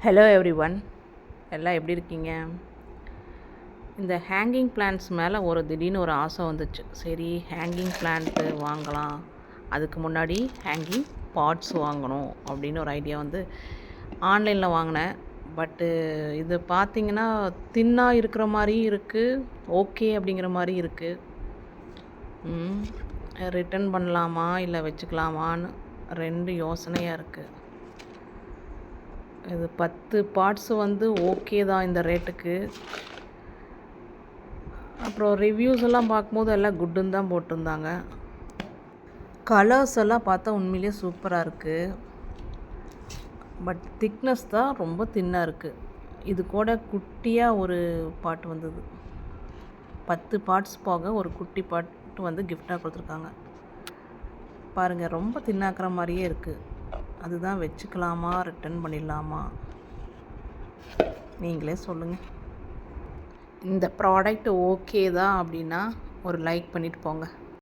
Hello everyone, எல்லாம் எப்படி இருக்கீங்க? இந்த ஹேங்கிங் பிளான்ட்ஸ் மேலே திடீர்னு ஒரு ஆசை வந்துச்சு. சரி, ஹேங்கிங் பிளான்ட்டு வாங்கலாம், அதுக்கு முன்னாடி ஹேங்கிங் பாட்ஸ் வாங்கணும் அப்படின்னு ஒரு ஐடியா வந்து ஆன்லைனில் வாங்கினேன். பட்டு இது பார்த்திங்கன்னா தின்னாக இருக்கிற மாதிரியும் இருக்குது, ஓகே அப்படிங்கிற மாதிரி இருக்குது. ரிட்டன் பண்ணலாமா இல்லை வச்சுக்கலாமான்னு ரெண்டு யோசனையாக இருக்குது. இது 10 பார்ட்ஸு வந்து ஓகே தான் இந்த ரேட்டுக்கு. அப்புறம் ரிவ்யூஸ் எல்லாம் பார்க்கும்போது எல்லாம் குட்டுன்னு தான் போட்டிருந்தாங்க. கலர்ஸ் எல்லாம் பார்த்தா உண்மையிலேயே சூப்பராக இருக்குது. பட் திக்னஸ் தான் ரொம்ப தின்னாக இருக்குது. இது கூட குட்டியாக ஒரு பாட் வந்தது. 10 பார்ட்ஸ் போக ஒரு குட்டி பாட் வந்து கிஃப்டாக கொடுத்துருக்காங்க. பாருங்கள், ரொம்ப தின்னாக்குற மாதிரியே இருக்குது. அதுதான் வச்சுக்கலாமா ரிட்டன் பண்ணிடலாமா, நீங்களே சொல்லுங்கள். இந்த ப்ராடக்ட் ஓகே தான் அப்படின்னா ஒரு லைக் பண்ணிவிட்டு போங்க.